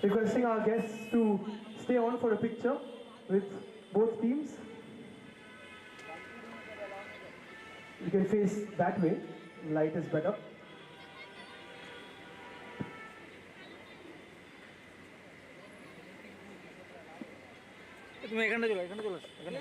Requesting our guests to stay on for a picture with both teams. You can face that way, light is better. তুমি এখানটা চলো এখানে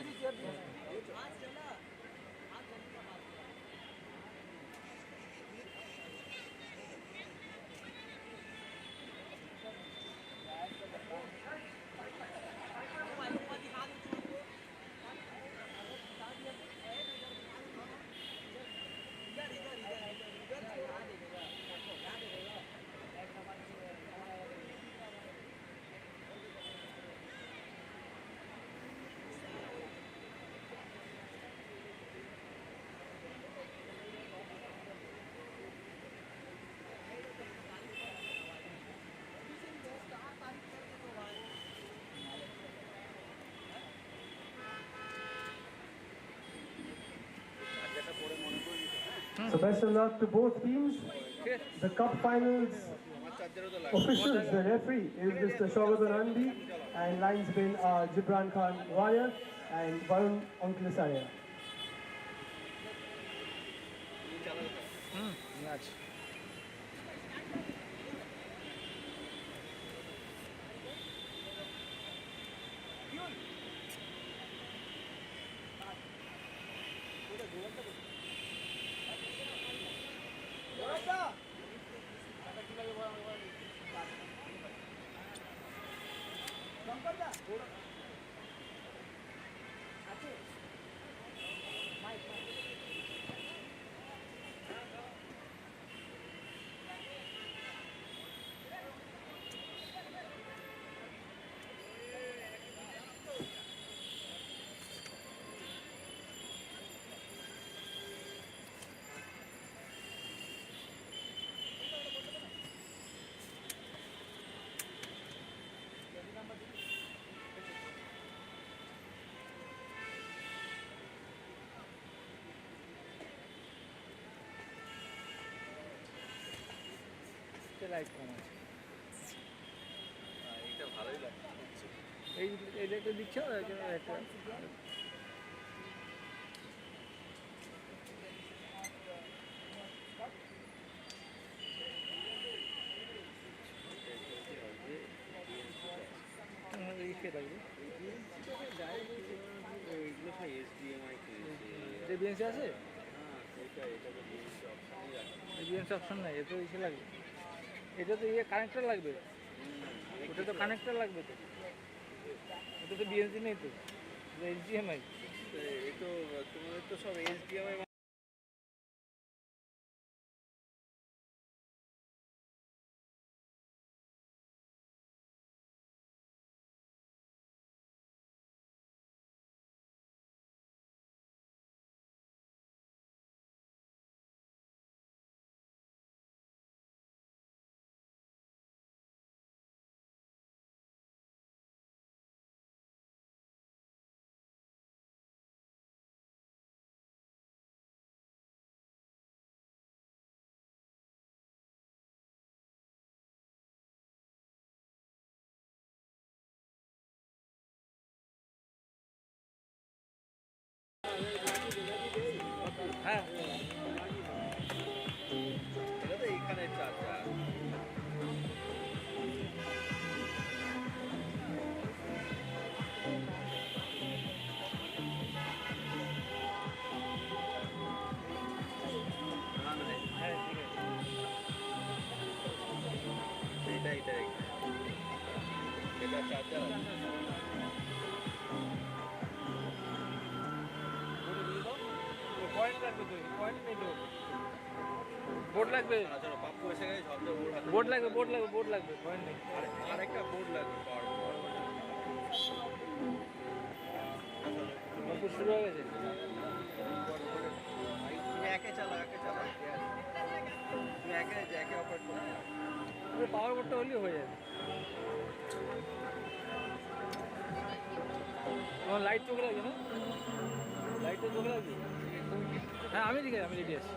So best of luck to both teams. The cup finals officials, the referee is Mr. Shogat Nandi and linesmen are Jibran Khan Waya and Varun Onklisaya. Light কম আছে এইটা ভালোই লাগছে এইটা একটা দিচ্ছে একটা বিএনসি আছে বিএনসি অপশন নাই এত ইসে লাগবে এটা তো ইয়ে কানেক্টর লাগবে ওটা তো কানেক্টর লাগবে তো ওটা তো বিএনসি নেই তো এইচডিএমআই এই তো তোমাদের তো সব এইচডিএমআই হ্যাঁ এটা তো এইখানে চার্জার হ্যাঁ ঠিক আছে এটা চার্জার পয়েন্ট লাগবে তো পয়েন্ট নেই তো বোর্ড লাগবে পাপ্পু এসে গেছে বোর্ড লাগবে পয়েন্ট নেই আর একটা বোর্ড লাগবে পাপ্পু শুরু হয়ে গেছে একে চালা তুমি একে অপারেট করো পাওয়ার বোর্ডটা হলেই হয়ে যাবে তোমার লাইট চোখে লাগবে না লাইটটা চোখে লাগবে হ্যাঁ আমি রেডি আছি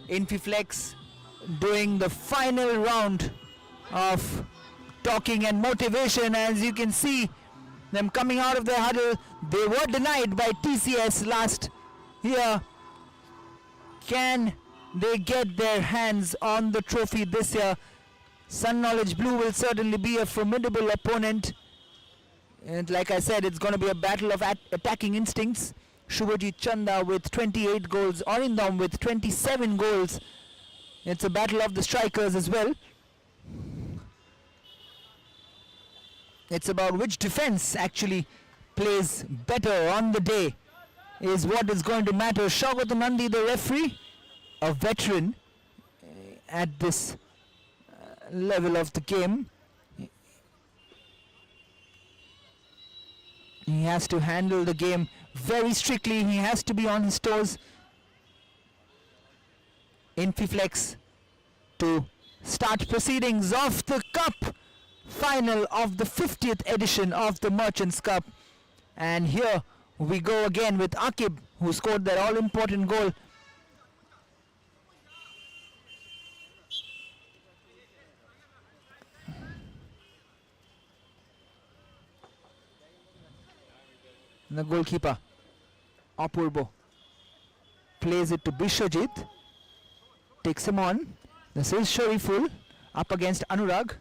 Infiflex doing the final round of talking and motivation. As you can see them coming out of their huddle, they were denied by TCS last year. Can they get their hands on the trophy this year? Sun Knowledge Blue will certainly be a formidable opponent, and like I said, it's going to be a battle of attacking instincts. Shubhajit Chanda with 28 goals, Arindam with 27 goals. It's a battle of the strikers as well. It's about which defense actually plays better on the day is what is going to matter. Shaugat Nandi, the referee, a veteran at this level of the game. He has to handle the game very strictly. He has to be on his toes. Infiflex to start proceedings of the cup final of the 50th edition of the Merchants Cup. And here we go again with Akib, who scored that all-important goal. The goalkeeper Apurbo plays it to Bishwajit, takes him on. This is Shariful up against Anurag.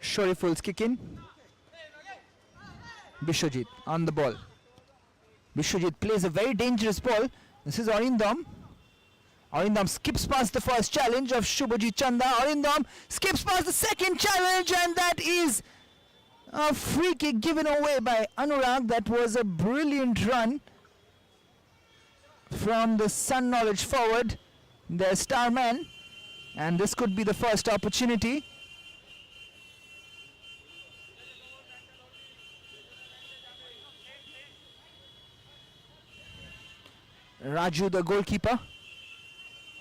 Shariful's kick in. Bishwajit on the ball. Bishwajit plays a very dangerous ball. This is Arindam. Arindam skips past the first challenge of Shubhajit Chanda. Arindam skips past the second challenge, and that is a free kick given away by Anurag. That was a brilliant run from the Sun Knowledge forward, their star man, and this could be the first opportunity. Raju, the goalkeeper,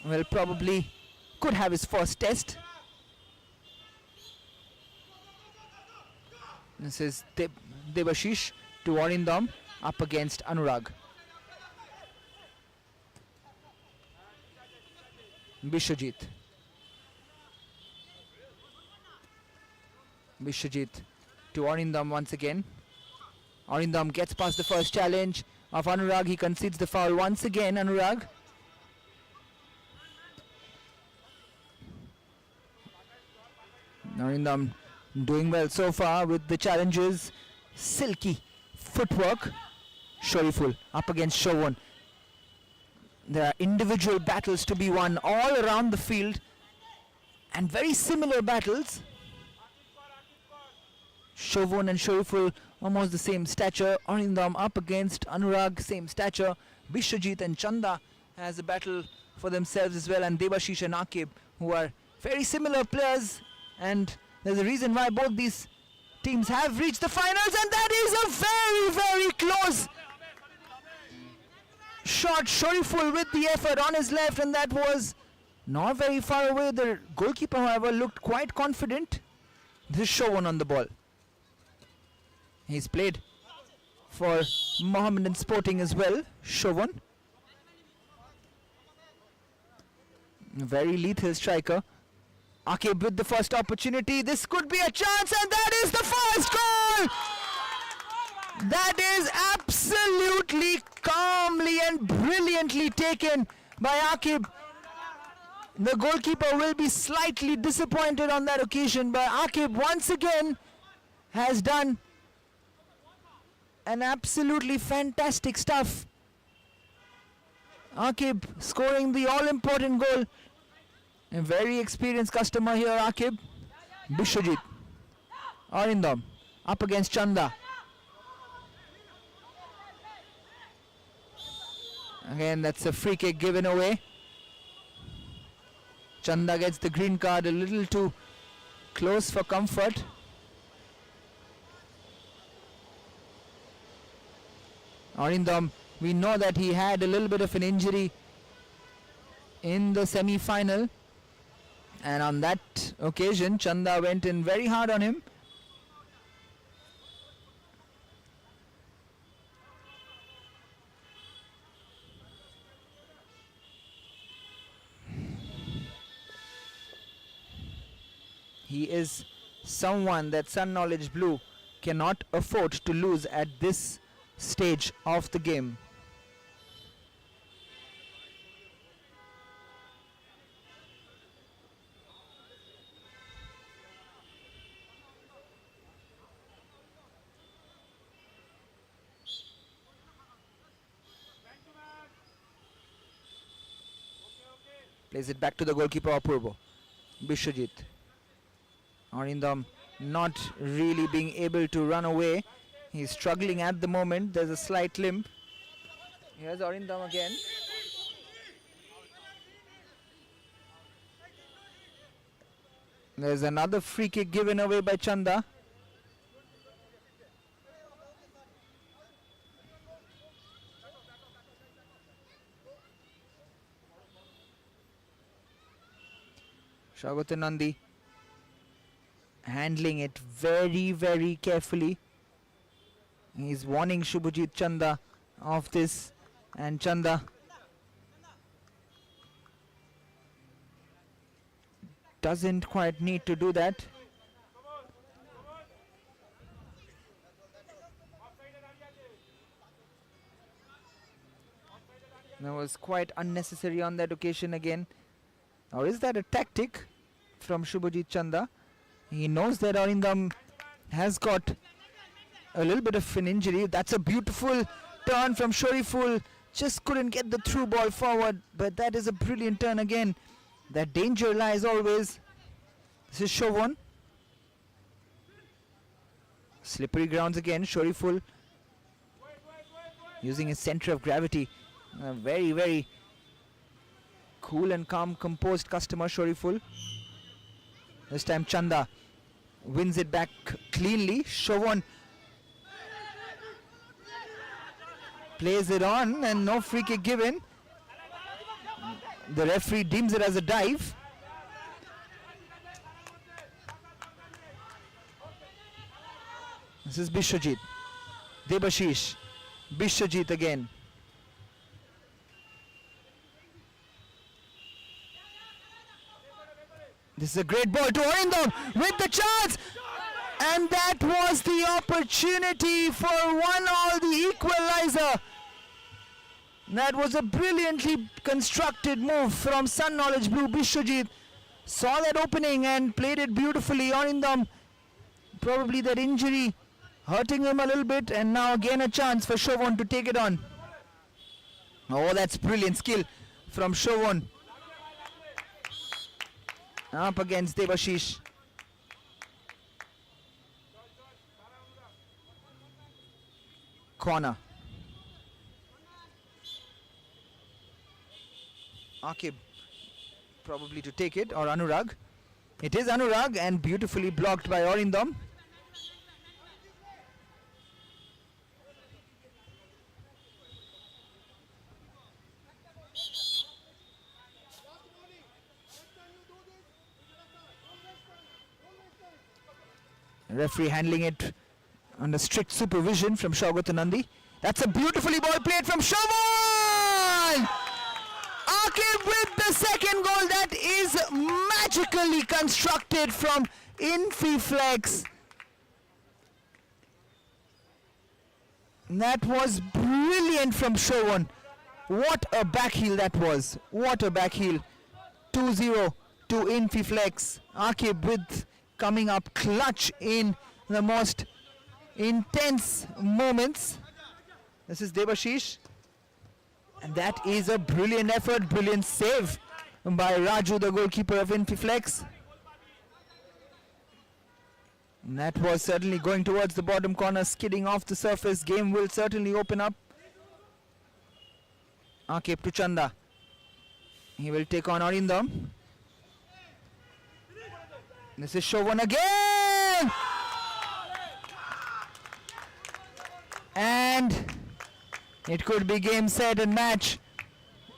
well, probably could have his first test. This is Debashish to Arindam up against Anurag. Bishwajit. Bishwajit to Arindam once again. Arindam gets past the first challenge of Anurag. He concedes the foul once again, Anurag. Arindam doing well so far with the challenges. Silky footwork. Shariful up against Shovan. There are individual battles to be won all around the field, and very similar battles. Shovan and Shariful almost the same stature. Arindam up against Anurag, same stature. Bishwajit and Chanda has a battle for themselves as well, and Debashish and Akib, who are very similar players, and there's a reason why both these teams have reached the finals, and that is a very, very close shot. Shariful with the effort on his left, and that was not very far away. The goalkeeper, however, looked quite confident. This is Shovan on the ball. He's played for Mohammedan Sporting as well, Shovan. Very lethal striker. Akib with the first opportunity. This could be a chance, and that is the first goal! That is absolutely calmly and brilliantly taken by Akib. The goalkeeper will be slightly disappointed on that occasion, but Akib once again has done an absolutely fantastic stuff. Akib scoring the all-important goal. A very experienced customer here, Akib. Bishwajit. Arindam up against Chanda. Again, that's a free kick given away. Chanda gets the green card, a little too close for comfort. Arindam, we know that he had a little bit of an injury in the semi-final, and on that occasion Chanda went in very hard on him. He is someone that Sun Knowledge Blue cannot afford to lose at this stage of the game. Plays it back to the goalkeeper Apurvo. Bishwajit. Arindam not really being able to run away. He's struggling at the moment. There's a slight limp. Here's Arindam again. There's another free kick given away by Chanda. Shagatanandi handling it very, very carefully. He's warning Shubhajit Chanda of this, and Chanda doesn't quite need to do that. That was quite unnecessary on that occasion again. Or is that a tactic from Shubhajit Chanda? He knows that Arindam has got a little bit of an injury. That's a beautiful turn from Shoriful. Just couldn't get the through ball forward, but that is a brilliant turn again. That danger lies always. This is Shovon. Slippery grounds again. Shoriful using his center of gravity. A very, very cool and calm, composed customer, Shoriful. This time Chanda wins it back cleanly. Shovon plays it on and no free kick given. The referee deems it as a dive. This is Bishwajit. Debashish. Bishwajit again. This is a great ball to Arindam with the chance, and that was the opportunity for 1-1, the equalizer. That was a brilliantly constructed move from Sun Knowledge Blue. Bishwajit saw that opening and played it beautifully. Arindam, probably that injury hurting him a little bit, and now again a chance for Shovon to take it on. Oh, that's brilliant skill from Shovon. Up against Debashish. Corner. Akib probably to take it, or Anurag. It is Anurag, and beautifully blocked by Arindam. Referee handling it under strict supervision from Shaugatanandi. That's a beautifully ball played from Shovon! Akib with the second goal. That is magically constructed from Infiflex. That was brilliant from Shovon. What a back heel that was. What a back heel. 2-0 to Infiflex. Akib with coming up clutch in the most intense moments. This is Debashish, and that is a brilliant effort, brilliant save by Raju, the goalkeeper of Infiflex. And that was certainly going towards the bottom corner, skidding off the surface. Game will certainly open up. Akib to Chanda. He will take on Arindam. This is Shovon again! And it could be game, set and match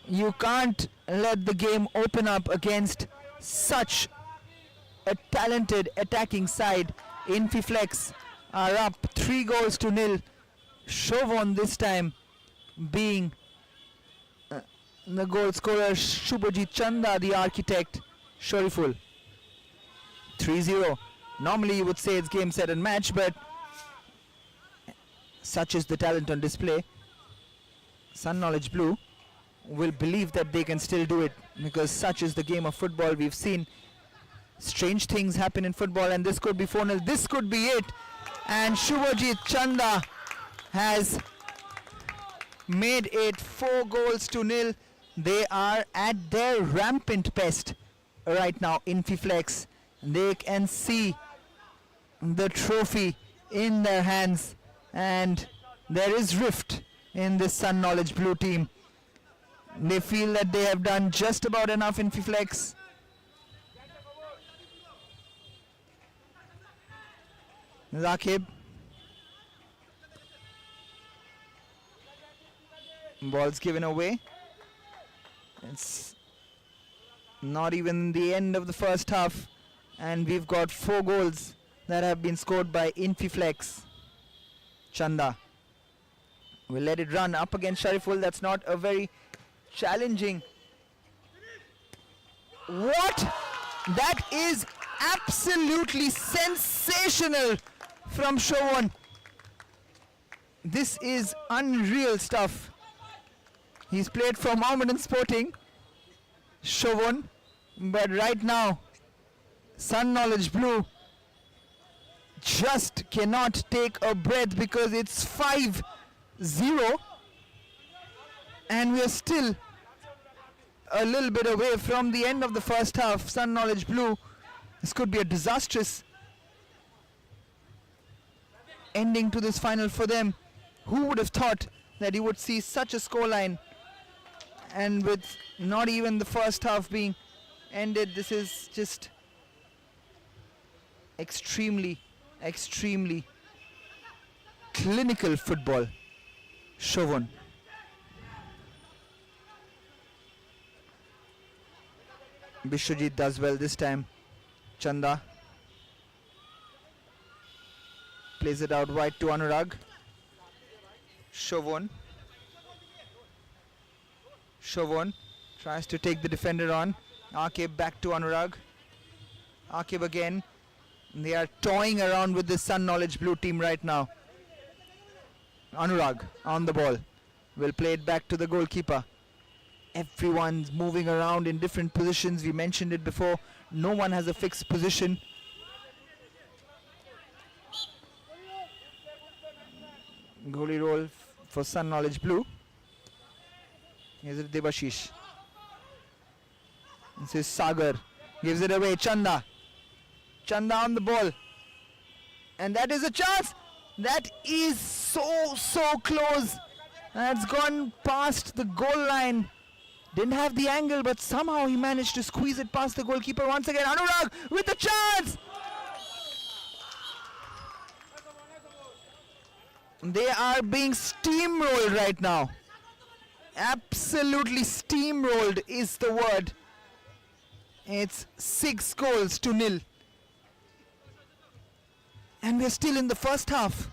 You can't let the game open up against such a talented attacking side. Infiflex are up 3-0. Chauvon this time being the goal scorer. Shubhajit Chanda, the architect. Shariful. 3-0. Normally you would say it's game, set and match, but such is the talent on display. Sun Knowledge Blue will believe that they can still do it, because such is the game of football. We've seen strange things happen in football, and this could be 4-0. This could be it. And Shubhajit Chanda has made it 4-0. They are at their rampant best right now. Infiflex, they can see the trophy in their hands, and there is rift in this Sun Knowledge Blue team. They feel that they have done just about enough. Infiflex. Zakib. Ball's given away. It's not even the end of the first half, and we've got 4 goals that have been scored by Infiflex. Chanda will let it run up against Shariful. That's not a very challenging. What? That is absolutely sensational from Chauvon. This is unreal stuff. He's played for Mohammedan Sporting, Chauvon, but right now Sun Knowledge Blue just cannot take a breath, because it's 5-0 and we are still a little bit away from the end of the first half. Sun Knowledge Blue, this could be a disastrous ending to this final for them. Who would have thought that you would see such a scoreline, and with not even the first half being ended? This is just extremely clinical football. Chauvon. Bishwajit does well this time. Chanda plays it out wide to Anurag. Chauvon tries to take the defender on. Akib back to Anurag. Akib again. They are toying around with the Sun Knowledge Blue team right now. Anurag on the ball. Will play it back to the goalkeeper. Everyone's moving around in different positions. We mentioned it before. No one has a fixed position. Goalie roll for Sun Knowledge Blue. Here's it Debashish. This is Sagar. Gives it away. Chanda on the ball. And that is a chance. That is so close. That's gone past the goal line. Didn't have the angle, but somehow he managed to squeeze it past the goalkeeper once again. Anurag with the chance. They are being steamrolled right now. Absolutely steamrolled is the word. It's 6-0. And we're still in the first half.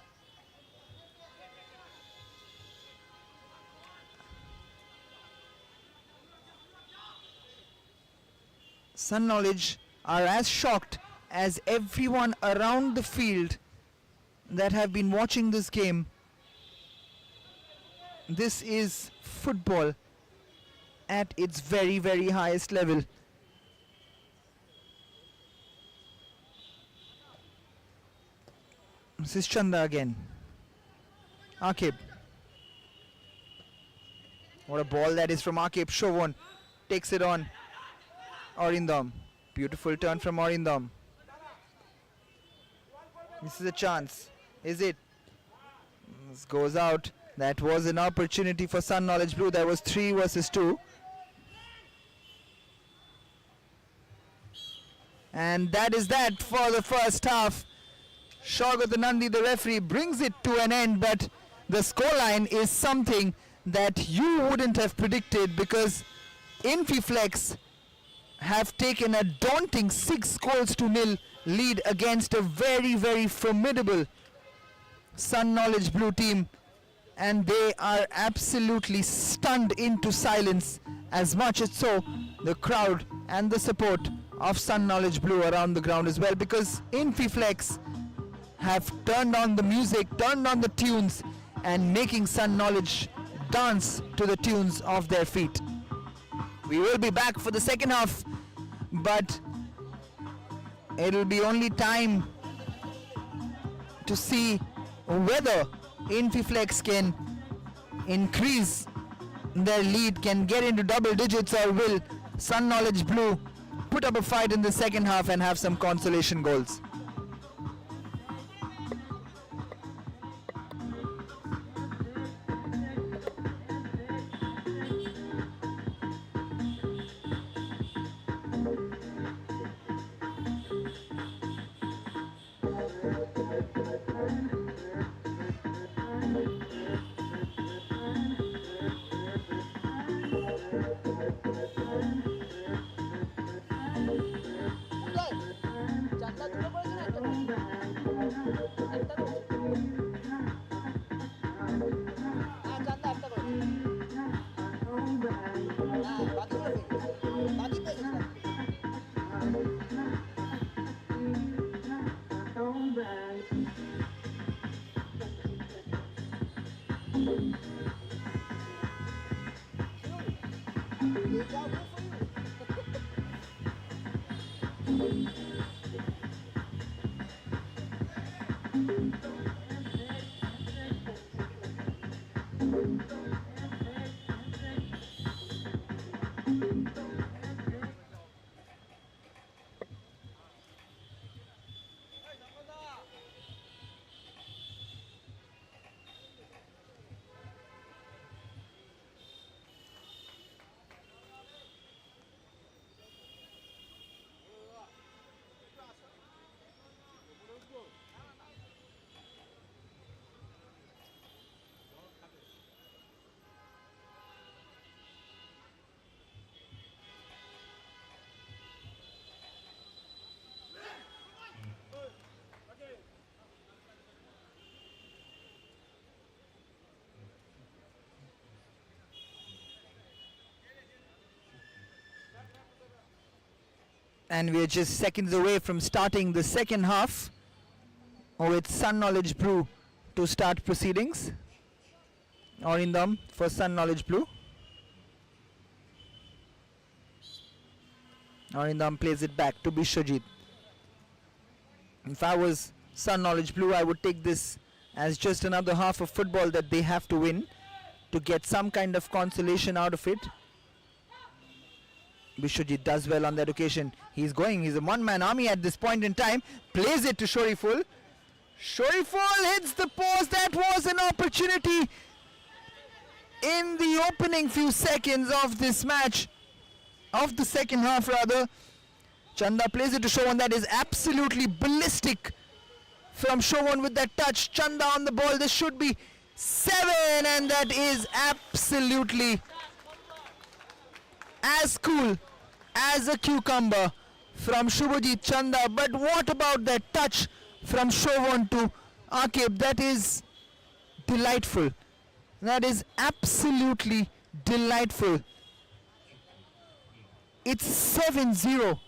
Sun Knowledge are as shocked as everyone around the field that have been watching this game. This is football at its very highest level. This is Chanda again. Akib. What a ball that is from Akib. Chauvon takes it on. Orindam. Beautiful turn from Orindam. This is a chance. Is it? This goes out. That was an opportunity for Sun Knowledge Blue. There was 3 versus 2. And that is that for the first half. Shaugat Nandi, the referee, brings it to an end, but the scoreline is something that you wouldn't have predicted, because Infiflex have taken a daunting 6-0 lead against a very, very formidable Sun Knowledge Blue team, and they are absolutely stunned into silence, as much as so the crowd and the support of Sun Knowledge Blue around the ground as well, because Infiflex have turned on the music, turned on the tunes, and making Sun Knowledge dance to the tunes of their feet. We will be back for the second half, but it'll be only time to see whether Infiflex can increase their lead, can get into double digits, or will Sun Knowledge Blue put up a fight in the second half and have some consolation goals. And we are just seconds away from starting the second half with Sun Knowledge Blue to start proceedings. Orindam for Sun Knowledge Blue. Orindam plays it back to Bishwajit. If I was Sun Knowledge Blue, I would take this as just another half of football that they have to win to get some kind of consolation out of it. Bishwajit does well on that occasion. He's a one-man army at this point in time. Plays it to Shoriful. Shoriful hits the post. That was an opportunity in the opening few seconds of this match, of the second half rather. Chanda plays it to Shovan. That is absolutely ballistic from Shovan with that touch. Chanda on the ball. This should be 7, and that is absolutely as cool as a cucumber from Shubhajit Chanda. But what about that touch from Shovan to Akib? That is delightful. That is absolutely delightful. It's 7-0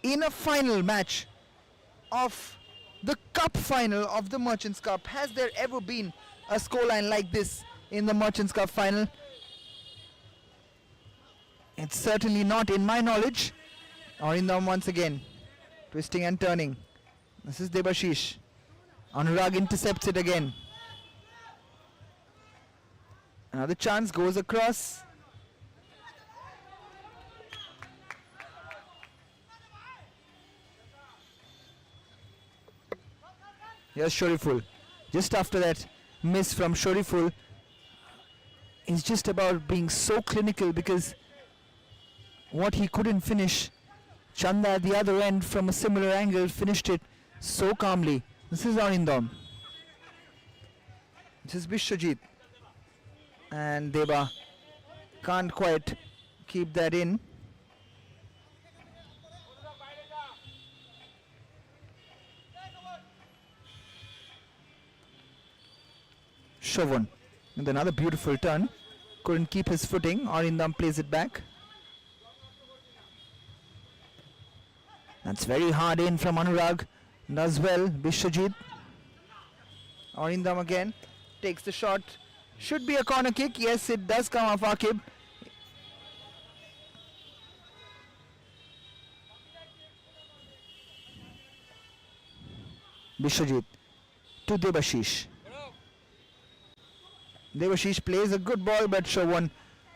in a final match of the cup final of the Merchants Cup. Has there ever been a scoreline like this in the Merchants Cup final? It's certainly not in my knowledge. Orindam once again, twisting and turning. This is Debashish. Anurag intercepts it again. Another chance goes across. Here's Shoriful. Just after that miss from Shoriful, it's just about being so clinical, because what he couldn't finish, Chanda at the other end from a similar angle finished it so calmly. This is Orindam. This is Bishwajit. and Deba can't quite keep that in. Shovan with another beautiful turn, couldn't keep his footing. Arindam plays it back. That's very hard in from Anurag, does well. Bishwajit. Arindam again takes the shot, should be a corner kick. Yes, it does come off Akib. Bishwajit to Debashish. Debashish plays a good ball, but Shovan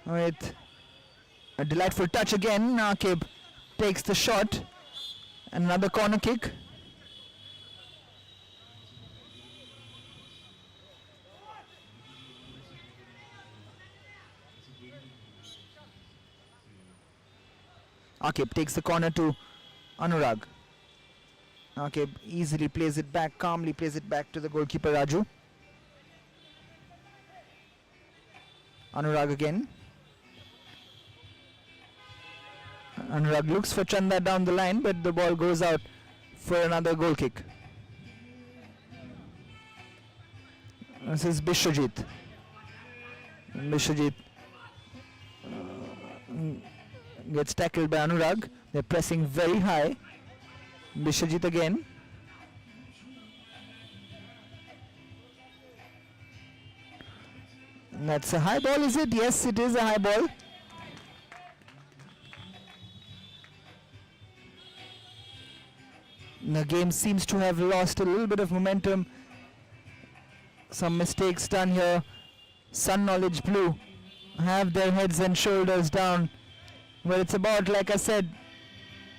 with a delightful touch again. Akib takes the shot. Another corner kick. Akib takes the corner to Anurag. Akib easily plays it back, calmly plays it back to the goalkeeper Raju. Anurag again. Anurag looks for Chanda down the line, but the ball goes out for another goal kick. This is Bishwajit. Bishwajit gets tackled by Anurag. They're pressing very high. Bishwajit again. That's a high ball, is it? Yes, it is a high ball. The game seems to have lost a little bit of momentum. Some mistakes done here. Sun Knowledge Blue have their heads and shoulders down. But it's about, like I said,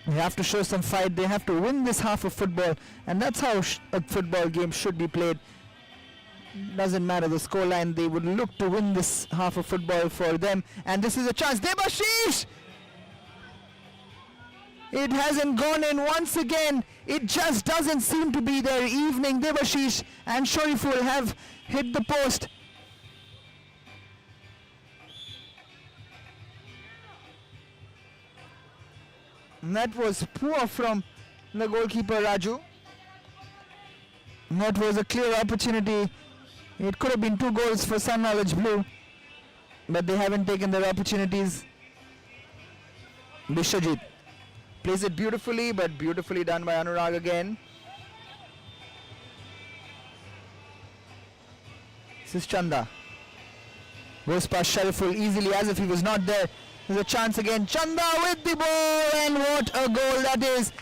they have to show some fight. They have to win this half of football. And that's how a football game should be played. Doesn't matter the scoreline. They would look to win this half of football for them. And this is a chance. Debashish! It hasn't gone in once again. It just doesn't seem to be their evening. Debashish and Shariful have hit the post. And that was poor from the goalkeeper Raju. And that was a clear opportunity. It could have been 2 goals for Sun Knowledge Blue, but they haven't taken their opportunities. Bishwajit plays it beautifully, but beautifully done by Anurag again. This is Chanda. Goes past Shariful easily as if he was not there. There's a chance again. Chanda with the ball, and what a goal that is.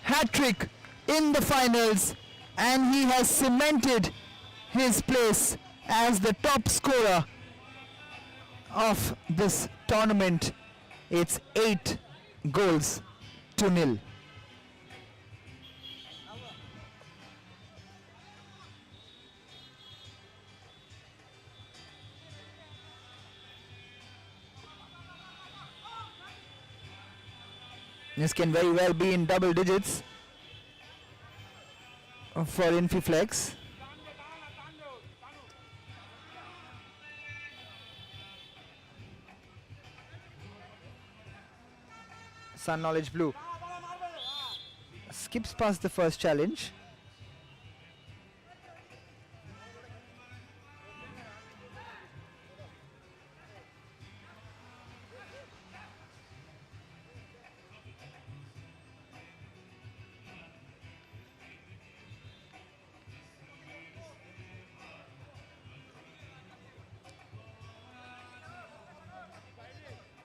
Hat-trick in the finals, and he has cemented his place as the top scorer of this tournament. It's 8 goals to 0. This can very well be in double digits for Infiflex. Sun Knowledge Blue skips past the first challenge.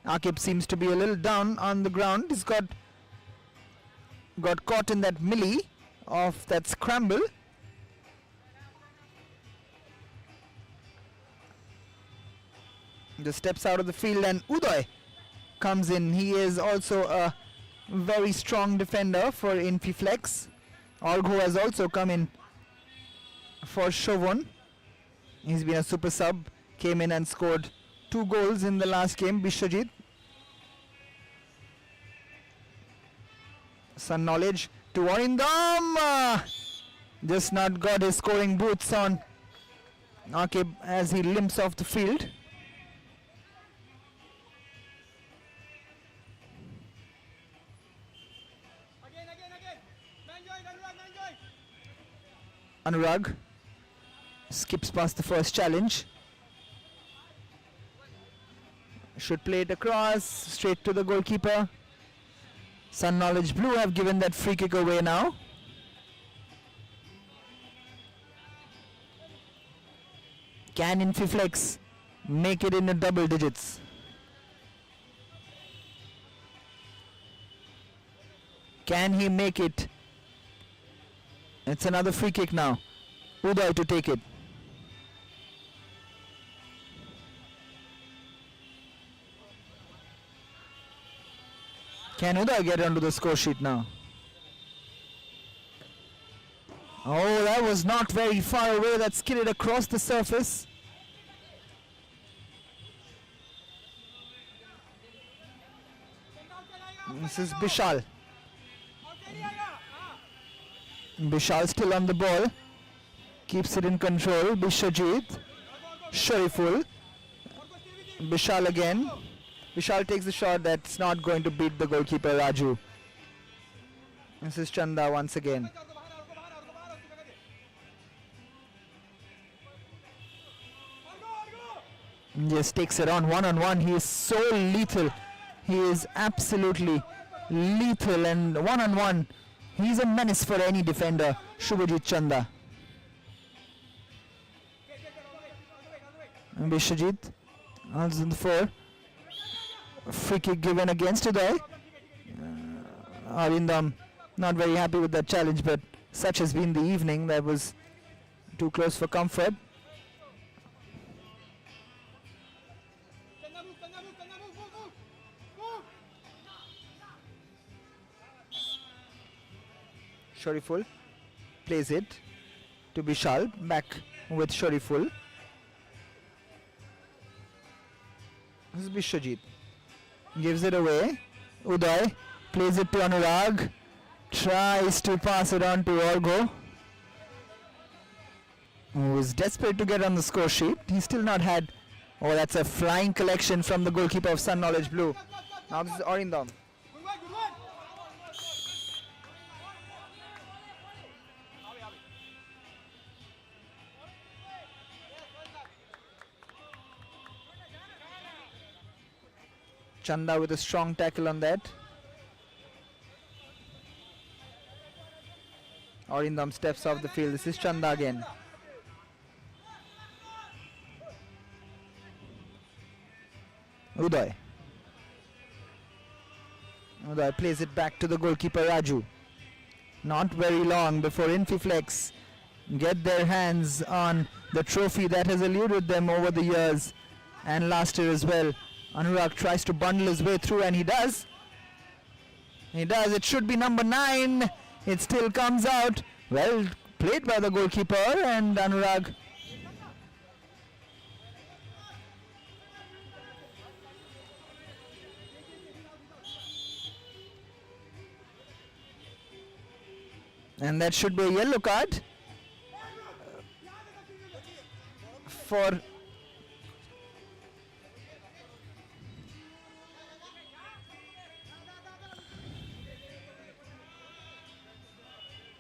Akib seems to be a little down on the ground. He's got caught in that melee of that scramble. Just steps out of the field, and Uday comes in. He is also a very strong defender for Infiflex. Orgho has also come in for Shovan. He's been a super sub, came in and scored 2 goals in the last game. Bishwajit. Sun Knowledge to Arindam. Just not got his scoring boots on. Akib as he limps off the field. Anurag skips past the first challenge. Should play it across, straight to the goalkeeper. Sun Knowledge Blue have given that free kick away now. Can Infiflex make it in the double digits? Can he make it? It's another free kick now. Uday to take it. Can Uday get onto the score sheet now? Oh, that was not very far away. That skidded across the surface. This is Bishal. Bishal still on the ball. Keeps it in control. Bishajit. Shariful. Bishal again. Bishal takes the shot. That's not going to beat the goalkeeper Raju. This is Chanda once again. Just takes it on one. He is so lethal. He is absolutely lethal, and one-on-one, he's a menace for any defender. Shubhajit Chanda. And Bishajit also in the 4. Free kick given against Uday. Arindam not very happy with that challenge, but such has been the evening. That was too close for comfort. Shariful plays it to Bishal, back with Shariful. This is Bishajit. Gives it away. Uday plays it to Anurag. Tries to pass it on to Orgo, who is desperate to get on the score sheet. He's still not had. Oh, that's a flying collection from the goalkeeper of Sun Knowledge Blue. Now this is Arindam. Chanda with a strong tackle on that. Arindam steps off the field. This is Chanda again. Uday. Uday plays it back to the goalkeeper Raju. Not very long before Infiflex get their hands on the trophy that has eluded them over the years and last year as well. Anurag tries to bundle his way through, and he does. He does. It should be number 9. It still comes out. Well played by the goalkeeper, and Anurag and that should be a yellow card for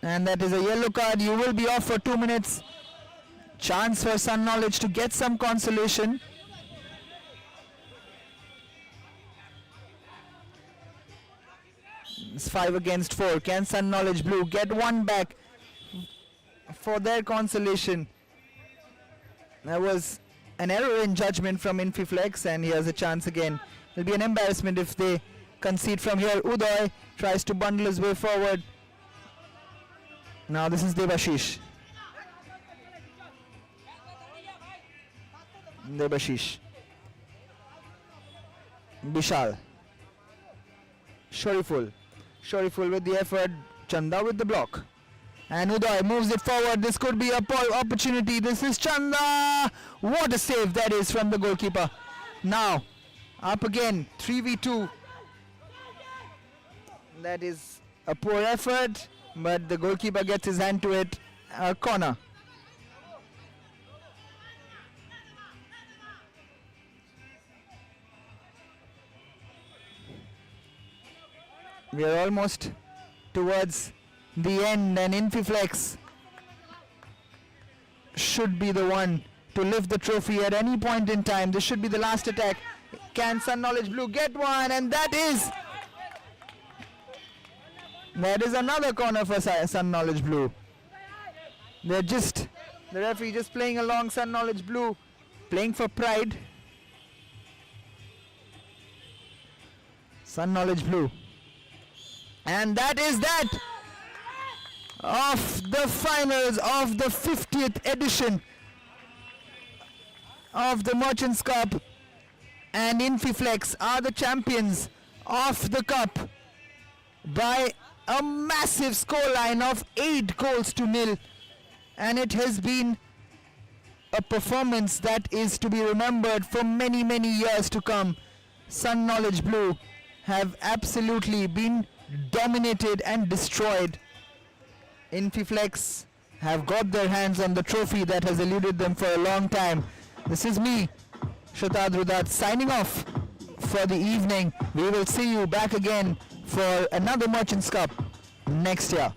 and that is a yellow card. You will be off for 2 minutes. Chance for Sun Knowledge to get some consolation. It's 5 against 4. Can Sun Knowledge Blue get one back for their consolation? There was an error in judgment from Infiflex, and here's a chance again. It'll be an embarrassment if they concede from here. Uday tries to bundle his way forward. Now this is Debashish. Bishal. Shariful. Shariful with the effort. Chanda with the block. And Uday moves it forward. This could be a opportunity. This is Chanda. What a save that is from the goalkeeper. Now up again. 3v2. That is a poor effort, but the goalkeeper gets his hand to it. A corner. We are almost towards the end, and Infiflex should be the one to lift the trophy at any point in time. This should be the last attack. Can Sun Knowledge Blue get one? And that is another corner for Sun Knowledge Blue. The referee just playing along. Sun Knowledge Blue playing for pride. Sun Knowledge Blue. And that is that of the finals of the 50th edition of the Merchants Cup, and Infiflex are the champions of the cup by a massive scoreline of 8-0. And it has been a performance that is to be remembered for many, many years to come. Sun Knowledge Blue have absolutely been dominated and destroyed. Infiflex have got their hands on the trophy that has eluded them for a long time. This is me, Shatad Rudat, signing off for the evening. We will see you back again for another Merchants Cup next year.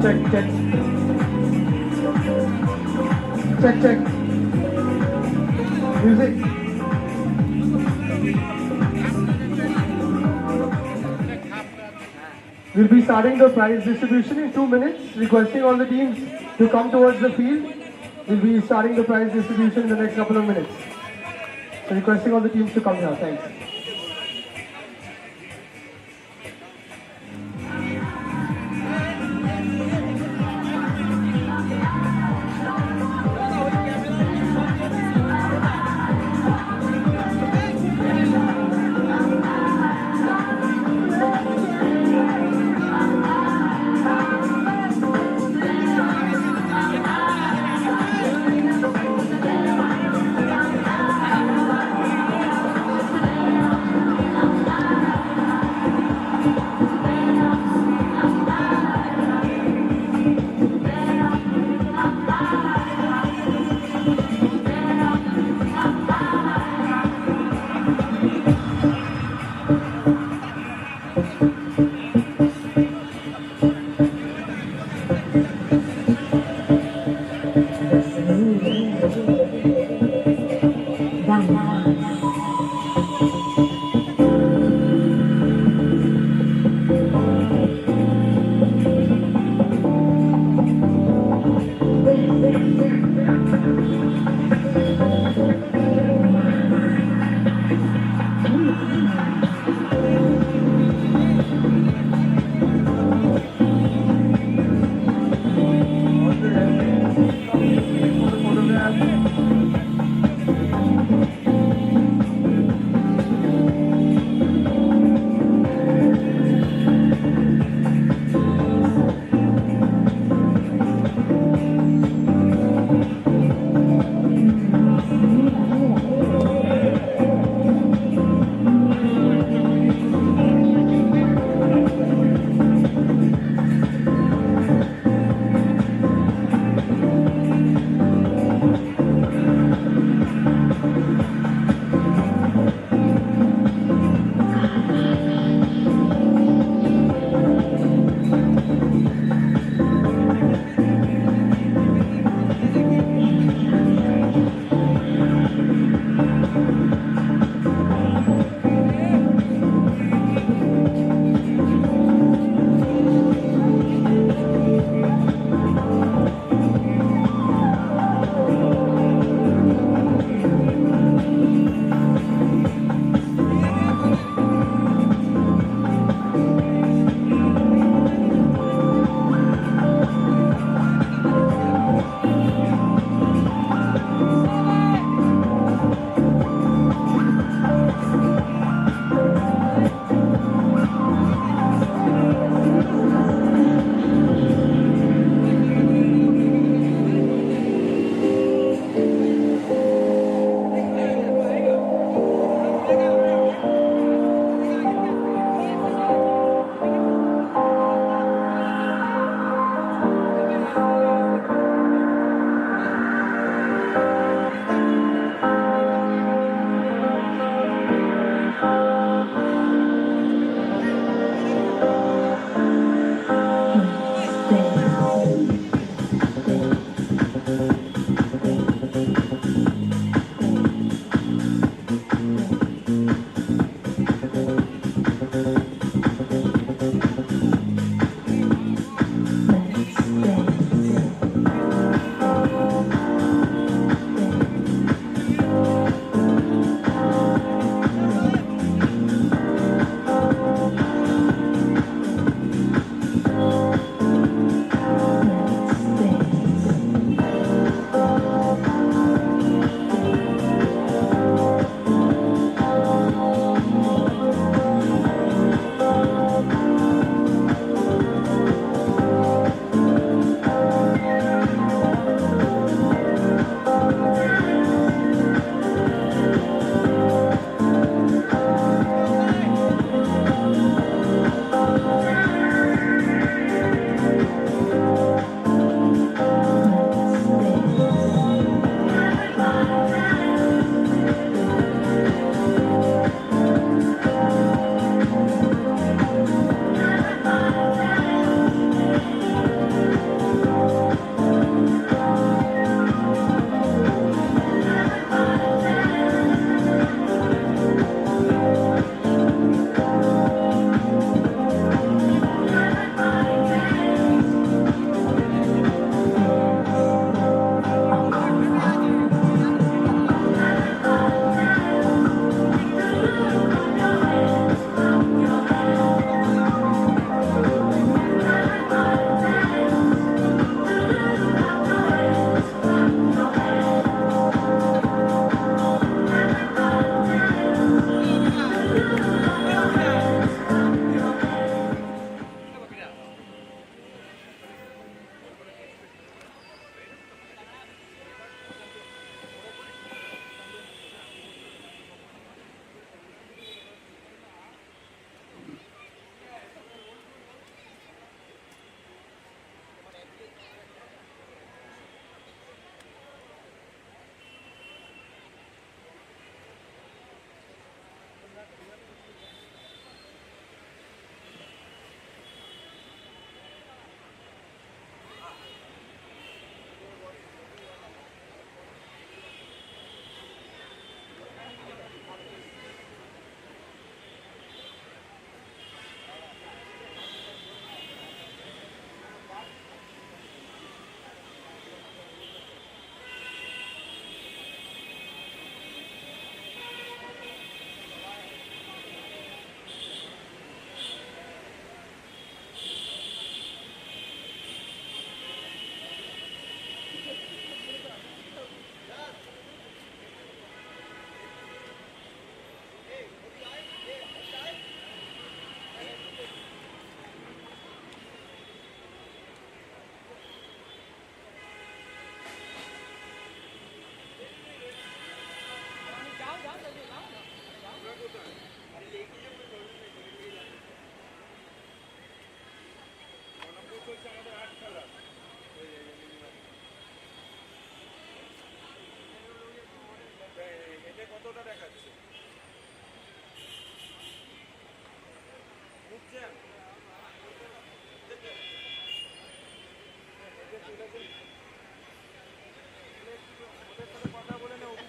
Check, check. Check, check. Music. We'll be starting the prize distribution in 2 minutes. Requesting all the teams to come towards the field. We'll be starting the prize distribution in the next couple of minutes. So requesting all the teams to come here. Thanks.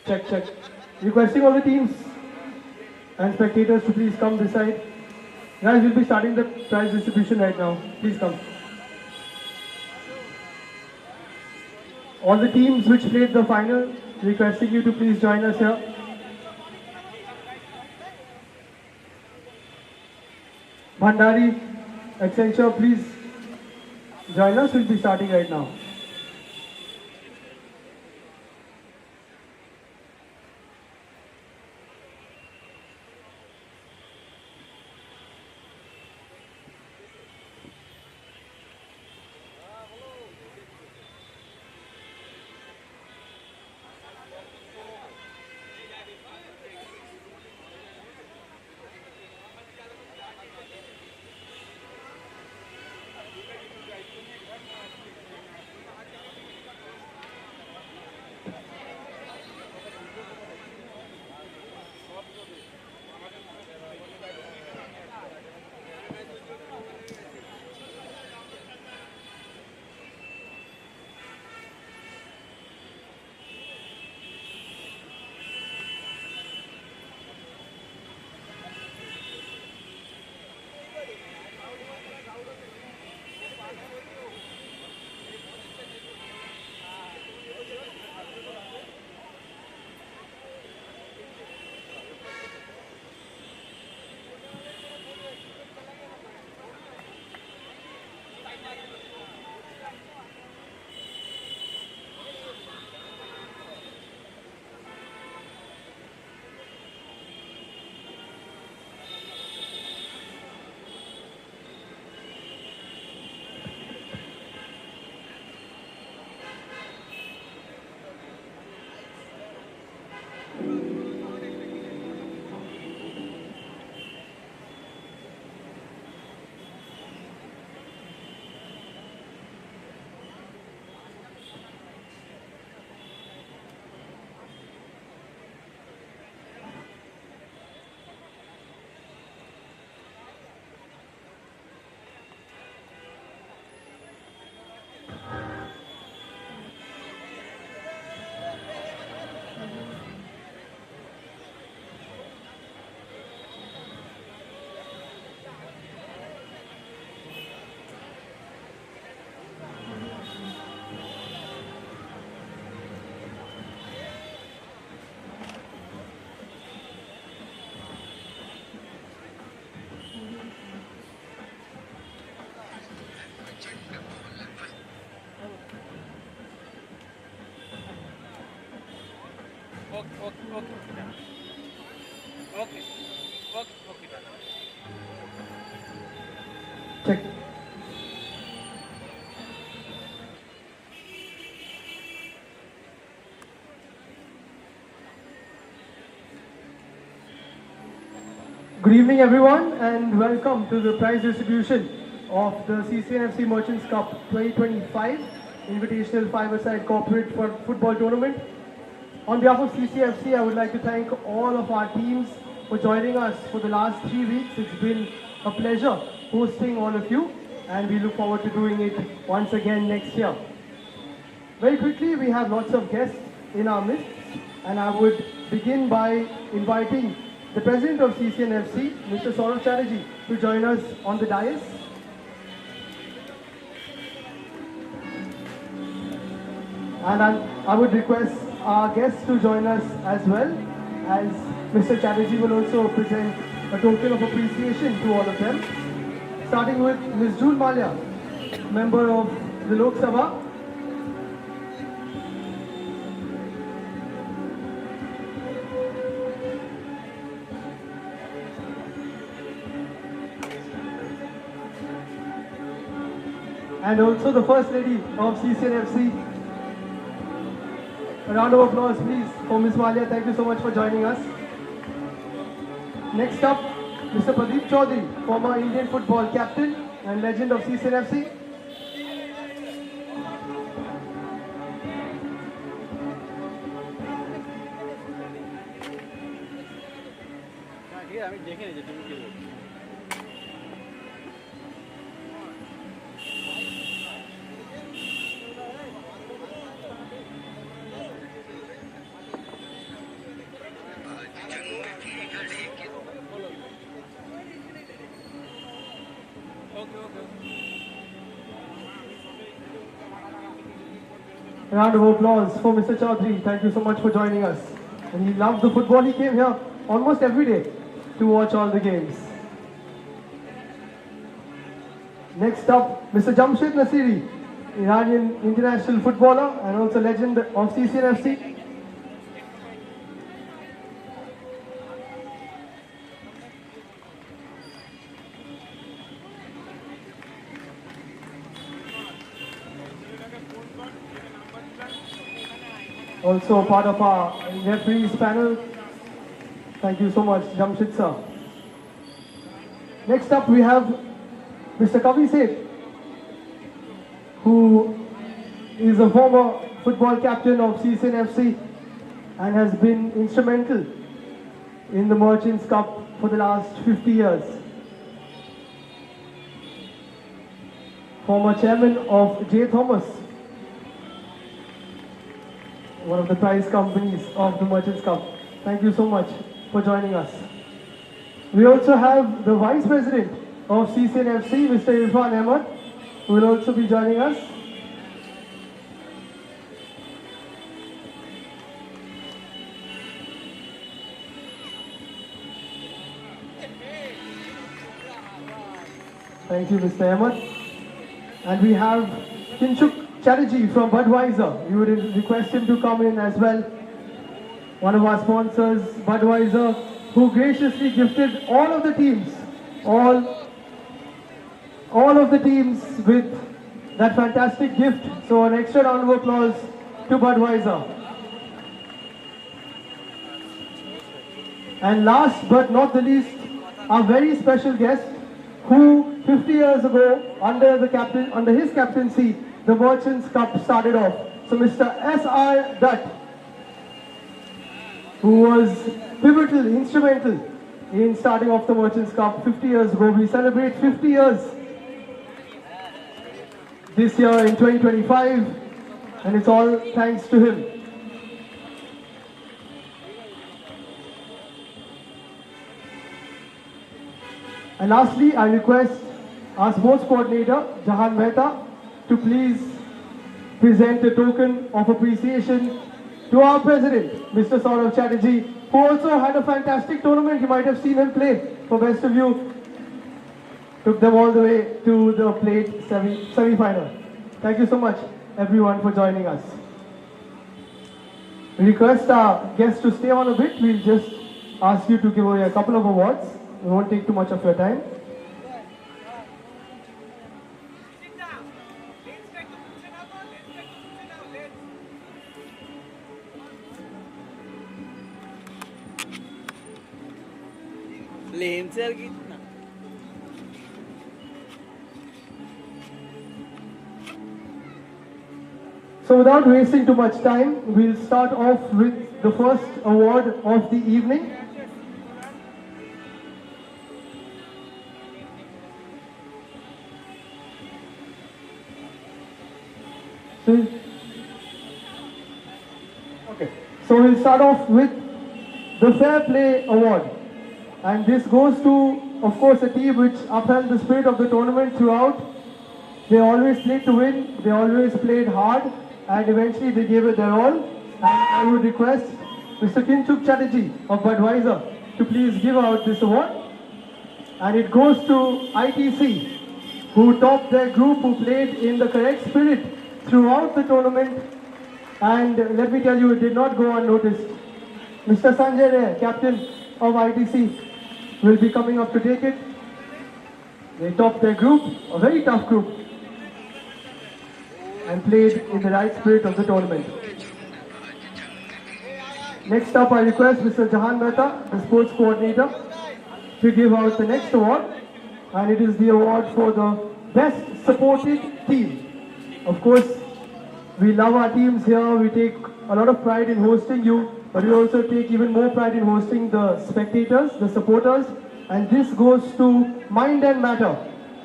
Check, check. Requesting all the teams and spectators to please come this side. Guys, we'll be starting the prize distribution right now. Please come. All the teams which played the final, requesting you to please join us here. Bhandari, Accenture, please join us. We'll be starting right now. Okay, done. Check. Good evening everyone and welcome to the prize distribution of the CC&FC Merchants Cup 2025 Invitational 5-a-side Corporate Football Tournament. On behalf of CC&FC, I would like to thank all of our teams for joining us for the last 3 weeks. It's been a pleasure hosting all of you and we look forward to doing it once again next year. Very quickly, we have lots of guests in our midst and I would begin by inviting the President of CC&FC, Mr. Saurav Chatterjee, to join us on the dais. And I would request our guests to join us as well, as Mr. Chatterjee will also present a token of appreciation to all of them. Starting with Ms. June Malia, member of the Lok Sabha. And also the First Lady of CC&FC. A round of applause please for Ms. Malia. Thank you so much for joining us. Next up, Mr. Pradeep Chaudhary, former Indian football captain and legend of CC&FC. A round of applause for Mr. Chaudhary. Thank you so much for joining us. And he loved the football. He came here almost every day to watch all the games. Next up, Mr. Jamshed Nasiri, Iranian international footballer and also legend of CC&FC. Also a part of our referees panel. Thank you so much, Jamshed sir. Next up we have Mr. Kavi Seth, who is a former football captain of CC&FC and has been instrumental in the Merchants Cup for the last 50 years. Former chairman of J. Thomas, one of the prize companies of the Merchants Cup. Thank you so much for joining us. We also have the Vice President of CC&FC, Mr. Irfan Ahmed, who will also be joining us. Thank you, Mr. Ahmed. And we have Kinshuk Chatterjee from Budweiser. We would request him to come in as well. One of our sponsors, Budweiser, who graciously gifted all of the teams, all of the teams with that fantastic gift. So an extra round of applause to Budweiser. And last but not the least, our very special guest, who 50 years ago, under his captaincy, the Merchants Cup started off. So Mr. S.R. Dutt, who was pivotal, instrumental in starting off the Merchants Cup 50 years ago. We celebrate 50 years this year in 2025, and it's all thanks to him. And lastly, I request our sports coordinator, Jahan Mehta, to please present a token of appreciation to our president, Mr. Saurav Chatterjee, who also had a fantastic tournament. You might have seen him play for Best of You. Took them all the way to the plate semi-final. Thank you so much, everyone, for joining us. We request our guests to stay on a bit. We'll just ask you to give away a couple of awards. We won't take too much of your time. So without wasting too much time, we'll start off with the first award of the evening. So we'll start off with the Fair Play Award. And this goes to, of course, a team which upheld the spirit of the tournament throughout. They always played to win, they always played hard, and eventually they gave it their all. And I would request Mr. Kinshuk Chatterjee of Budweiser to please give out this award. And it goes to ITC, who topped their group, who played in the correct spirit throughout the tournament. And let me tell you, it did not go unnoticed. Mr. Sanjay Ray, captain of ITC, will be coming up to take it. They topped their group, a very tough group, and played in the right spirit of the tournament. Next up, I request Mr. Jahan Mehta, the sports coordinator, to give out the next award, and it is the award for the best supported team. Of course, we love our teams here. We take a lot of pride in hosting you, but we also take even more pride in hosting the spectators, the supporters. And this goes to Mind and Matter,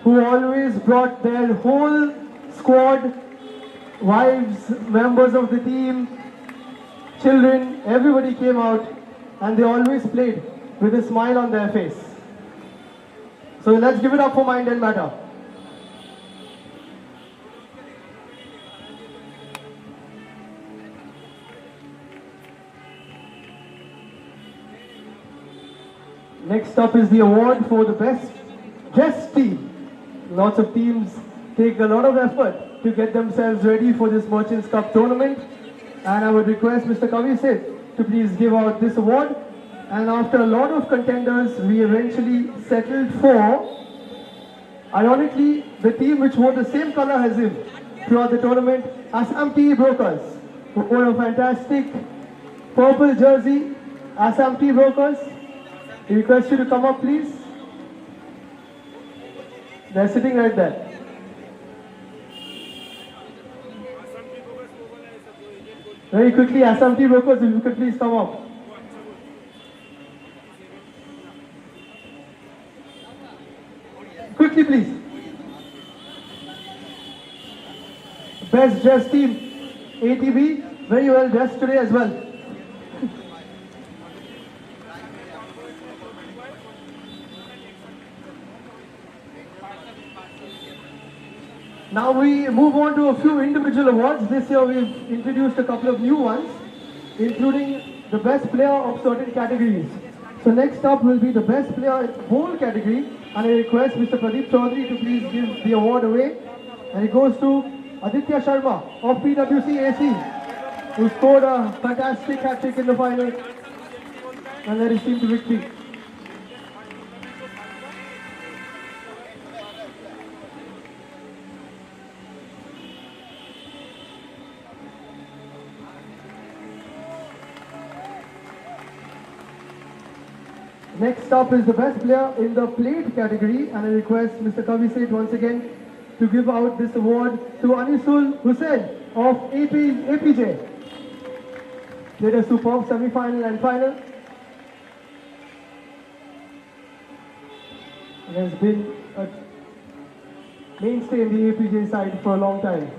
who always brought their whole squad, wives, members of the team, children, everybody came out, and they always played with a smile on their face. So let's give it up for Mind and Matter. Next up is the award for the best dressed team. Lots of teams take a lot of effort to get themselves ready for this Merchants Cup tournament. And I would request Mr. Kavi Seth to please give out this award. And after a lot of contenders, we eventually settled for, ironically, the team which wore the same color as him throughout the tournament, Assam Tea Brokers, who wore a fantastic purple jersey. Assam Tea Brokers, we request you to come up, please. They're sitting right there. Very quickly, Assam Tea Brokers, if you could please come up. Quickly, please. Best dressed team, ATB, very well dressed today as well. Now we move on to a few individual awards. This year we've introduced a couple of new ones, including the best player of certain categories. So next up will be the best player in whole category, and I request Mr. Pradeep Chaudhary to please give the award away. And it goes to Aditya Sharma of PWC AC, who scored a fantastic hat-trick in the final and led his team to victory. Next up is the best player in the plate category, and I request Mr. Kavi Seth once again to give out this award to Anisul Hussain of APJ. Played a superb semi-final and final. And has been a mainstay in the APJ side for a long time.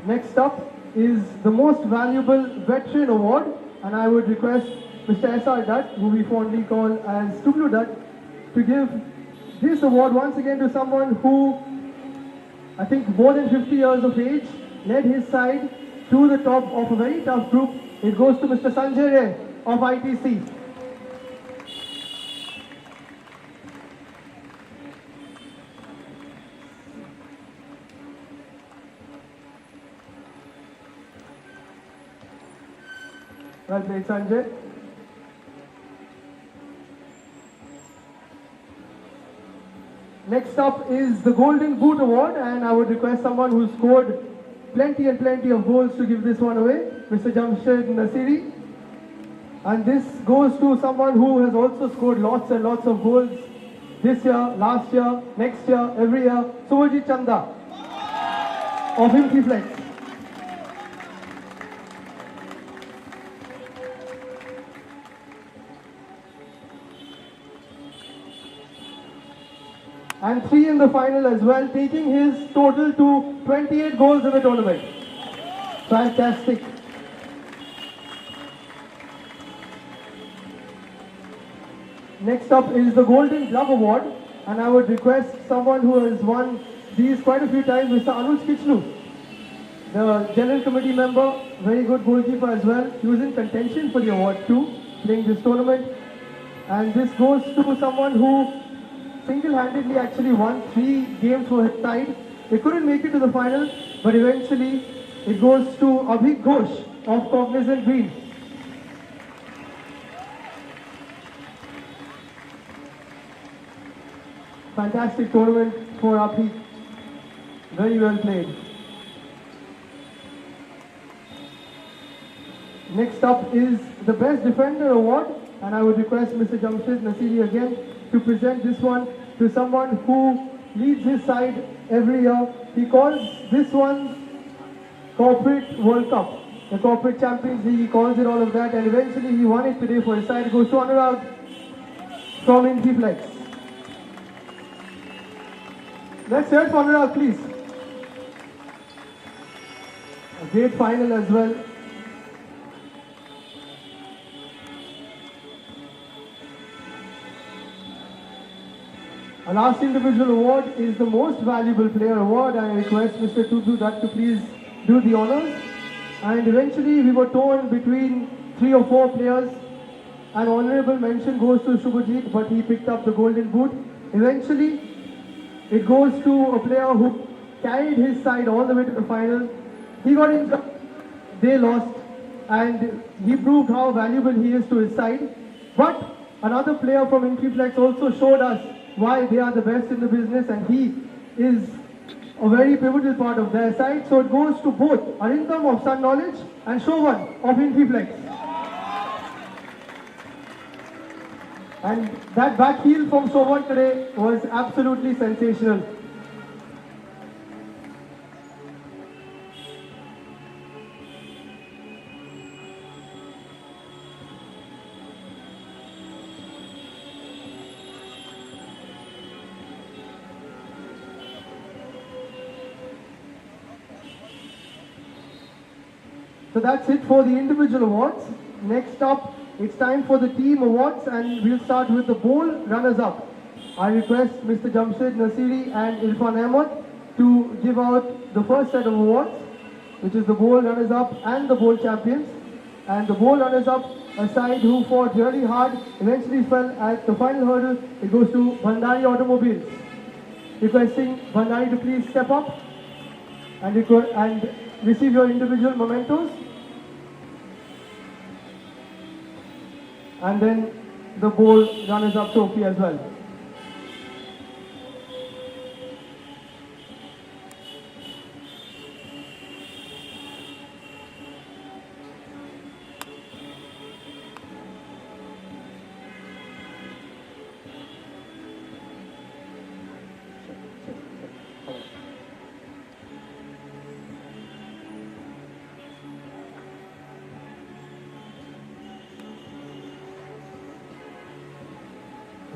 Next up is the most valuable veteran award, and I would request Mr. S.R. Dutt, who we fondly call as Tuglu Dutt, to give this award once again to someone who, I think more than 50 years of age, led his side to the top of a very tough group. It goes to Mr. Sanjay Ray of ITC. Well played, Sanjay. Next up is the Golden Boot Award, and I would request someone who scored plenty and plenty of goals to give this one away, Mr. Jamshed Nasiri. And this goes to someone who has also scored lots and lots of goals this year, last year, next year, every year, Subhajit Chanda of Infiflex. And 3 in the final as well, taking his total to 28 goals in the tournament. Fantastic. Next up is the Golden Glove Award, and I would request someone who has won these quite a few times, Mr. Anuj Kichlu, the General Committee member, very good goalkeeper as well. He was in contention for the award too, playing this tournament. And this goes to someone who single-handedly actually won 3 games for his side. They couldn't make it to the final, but eventually it goes to Abhik Ghosh of Cognizant Green. Fantastic tournament for Abhik. Very well played. Next up is the Best Defender Award, and I would request Mr. Jamshed Nasiri again to present this one to someone who leads his side every year. He calls this one Corporate World Cup, the Corporate Champions League. He calls it all of that, and eventually he won it today for his side. It goes to Anurag from Infiflex. Let's hear it for Anurag, please. A great final as well. Our last individual award is the Most Valuable Player Award. I request Mr. Tuglu Dutt to please do the honors. And eventually we were torn between 3 or 4 players. An honorable mention goes to Shubhajit, but he picked up the golden boot. Eventually, it goes to a player who carried his side all the way to the final. He got injured, they lost, and he proved how valuable he is to his side. But another player from Infiflex also showed us why they are the best in the business, and he is a very pivotal part of their side. So it goes to both Arindam of Sun Knowledge and Shovan of Infiflex. And that back heel from Shovan today was absolutely sensational. So that's it for the individual awards. Next up, it's time for the team awards, and we'll start with the bowl runners-up. I request Mr. Jamshed Nasiri and Irfan Ahmed to give out the first set of awards, which is the bowl runners-up and the bowl champions. And the bowl runners-up, a side who fought really hard, eventually fell at the final hurdle. It goes to Bhandari Automobiles. Requesting Bhandari to please step up and receive your individual mementos. And then the bowl runners-up trophy as well.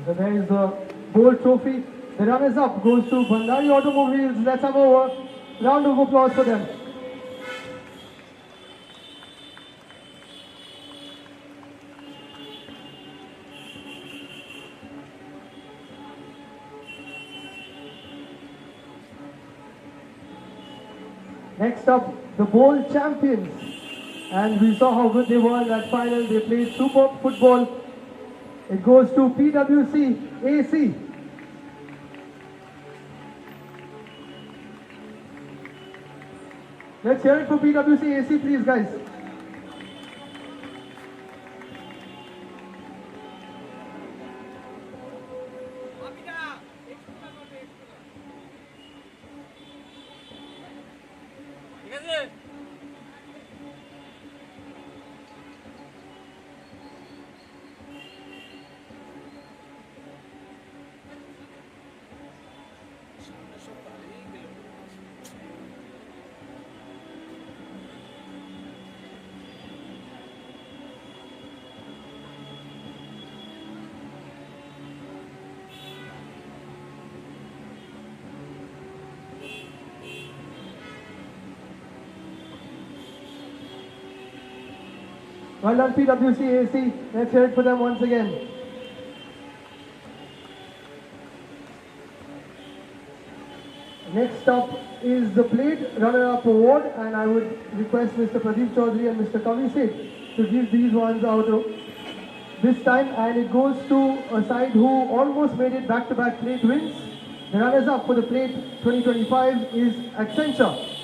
So there is the bowl trophy. The runners-up goes to Bhandari Automobiles. Let's have a round of applause for them. Next up, the bowl champions. And we saw how good they were in that final. They played superb football. It goes to PWC AC. Let's hear it for PWC AC, please, guys. Well done, PWC AC. Let's hear it for them once again. Next up is the Plate Runner-Up Award, and I would request Mr. Pradeep Chaudhary and Mr. Kavi Seth to give these ones out this time, and it goes to a side who almost made it back-to-back plate wins. The runners-up for the Plate 2025 is Accenture.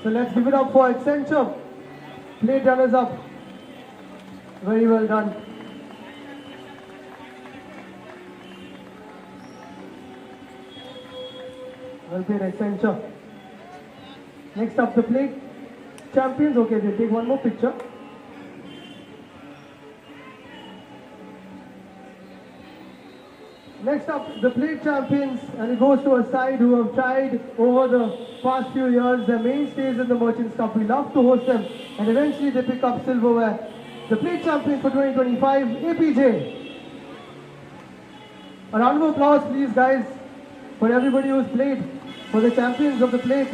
So let's give it up for Accenture. Plate runners up. Very well done. Well played, Accenture. Next up, the plate champions. Okay, we'll take one more picture. Next up, the plate champions, and it goes to a side who have tried over the past few years. Their mainstays in the Merchants Cup. We love to host them, and eventually they pick up silverware. The plate champions for 2025, APJ. A round of applause, please, guys, for everybody who's played, for the champions of the plate.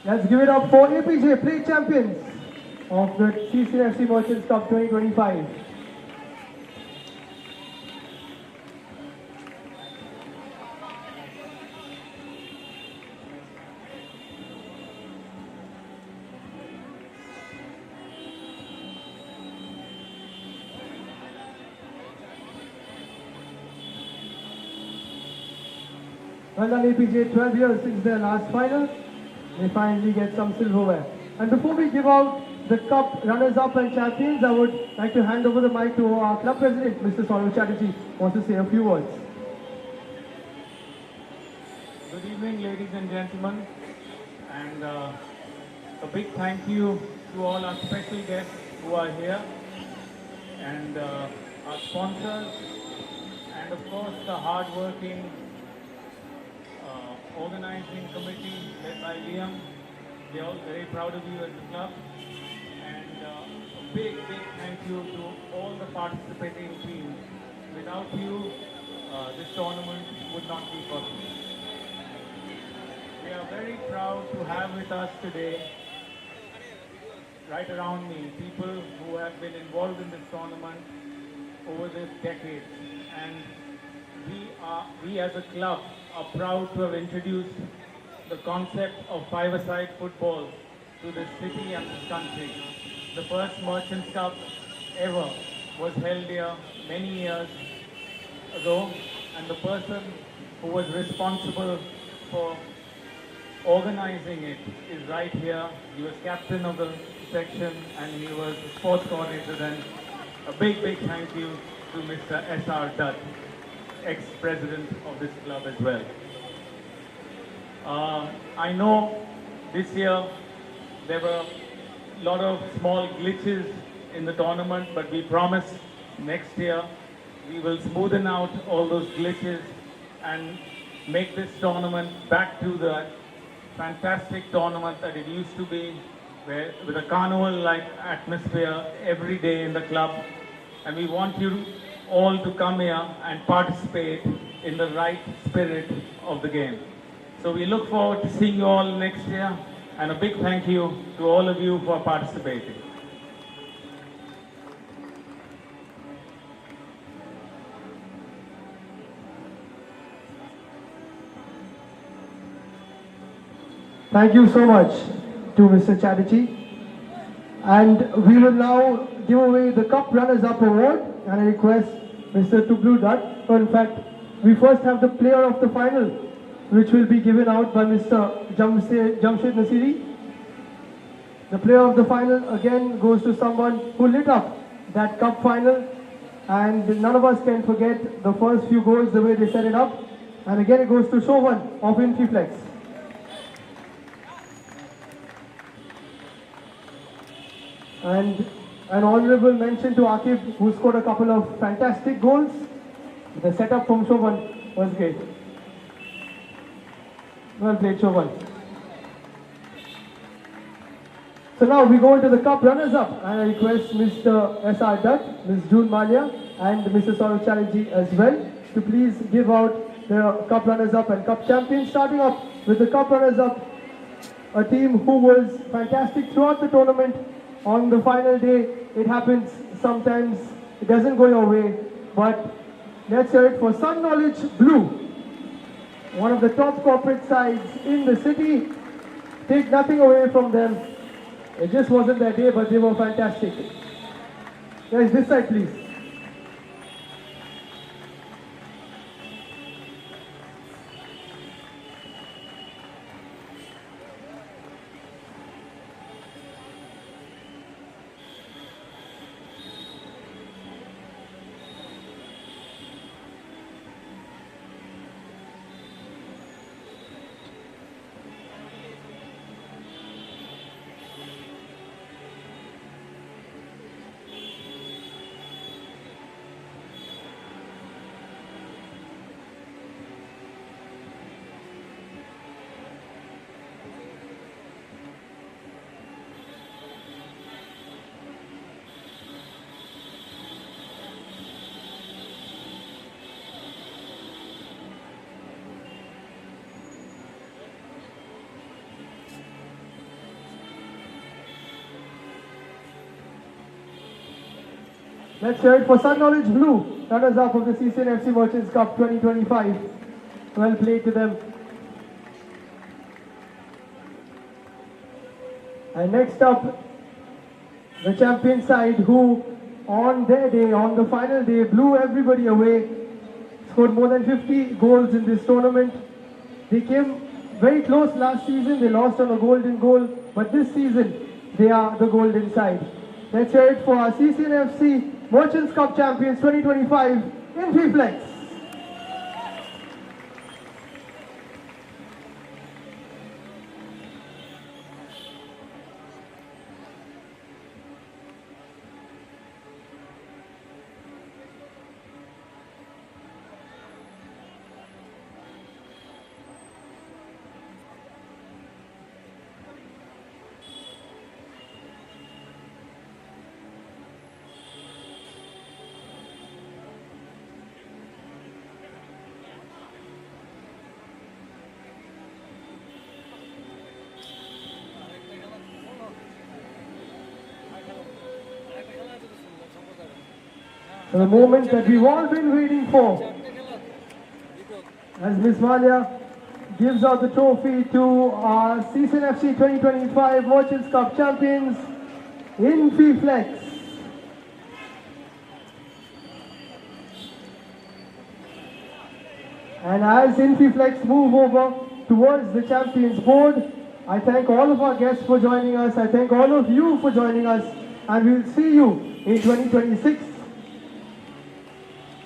Let's give it up for APJ, plate champions of the CC&FC Merchants Cup 2025. Well done, APJ. 12 years since their last final. They finally get some silverware. And before we give out the cup runners-up and champions, I would like to hand over the mic to our club president, Mr. Saurav Chatterjee, who wants to say a few words. Good evening, ladies and gentlemen, and a big thank you to all our special guests who are here, and our sponsors, and of course the hard-working organizing committee led by Liam. They're all very proud of you as a club, and a big thank you to all the participating teams. Without you, this tournament would not be possible. We are very proud to have with us today, right around me, people who have been involved in this tournament over this decade, and we as a club are proud to have introduced the concept of five-a-side football to this city and this country. The first Merchants Cup ever was held here many years ago, and the person who was responsible for organizing it is right here. He was captain of the section and he was the sports coordinator then. A big thank you to Mr. S.R. Dutt, ex-president of this club as well. I know this year there were a lot of small glitches in the tournament, but we promise next year we will smoothen out all those glitches and make this tournament back to the fantastic tournament that it used to be, where with a carnival-like atmosphere every day in the club. And we want you all to come here and participate in the right spirit of the game. So we look forward to seeing you all next year, and a big thank you to all of you for participating. Thank you so much to Mr. Chatterjee. And we will now give away the Cup Runners-Up Award, and I request Mr. Tublu Dutt. In fact, we first have the player of the final, which will be given out by Mr. Jamshed Nasiri. The player of the final again goes to someone who lit up that cup final, and none of us can forget the first few goals, the way they set it up. And again it goes to Shovan of Infiflex. And an honorable mention to Akib, who scored a couple of fantastic goals. The setup from Shovan was great. Well played, Shovan. So now we go into the cup runners-up, and I request Mr. S.R. Dutt, Ms. June Malia, and Mr. Saurav Chatterjee as well to please give out the cup runners-up and cup champions. Starting up with the cup runners-up, a team who was fantastic throughout the tournament. On the final day, it happens sometimes, it doesn't go your way, but let's hear it for Sun Knowledge Blue, one of the top corporate sides in the city. Take nothing away from them. It just wasn't their day, but they were fantastic. Guys, this side please. Let's hear it for Sun Knowledge Blue, runners-up of the CC&FC Merchants Cup 2025. Well played to them. And next up, the champion side who on their day, on the final day, blew everybody away, scored more than 50 goals in this tournament. They came very close last season, they lost on a golden goal, but this season, they are the golden side. Let's hear it for our CC&FC Merchants Cup Champions 2025 in Flex. The moment that we've all been waiting for, as Ms. Malia gives out the trophy to our CC&FC 2025 Merchants Cup champions in Flex. And as Infiflex move over towards the champions board, I thank all of our guests for joining us. I thank all of you for joining us, and we'll see you in 2026.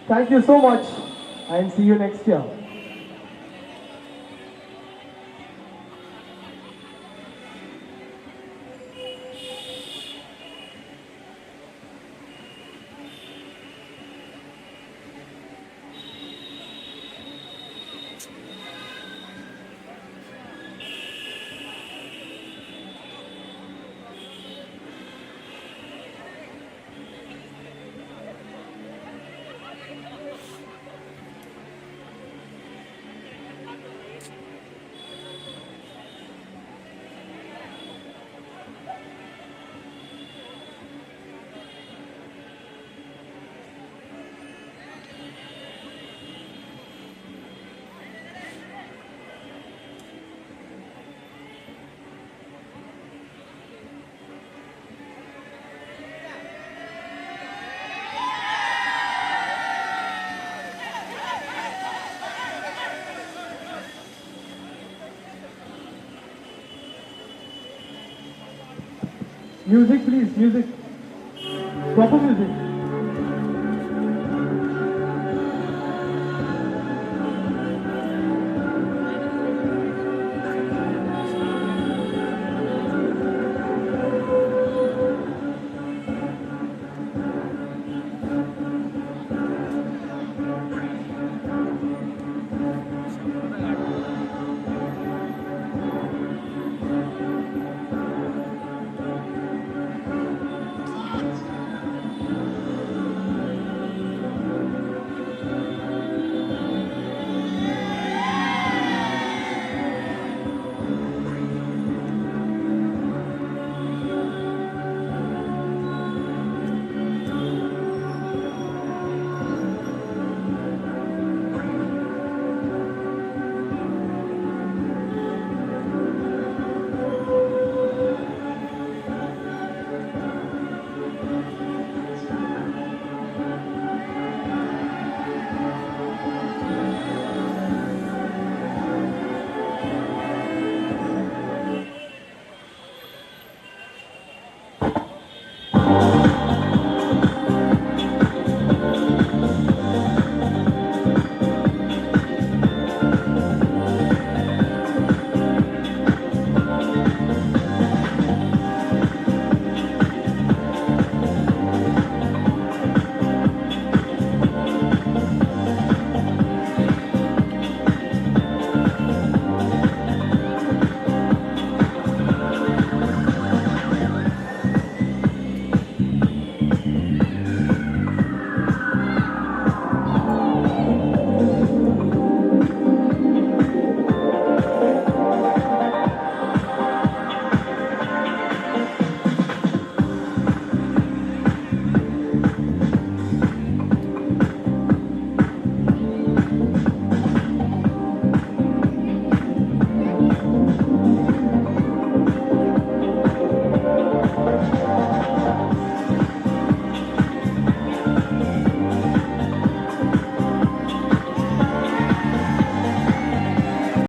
Thank you so much, and see you next year. Music please, music. Proper music.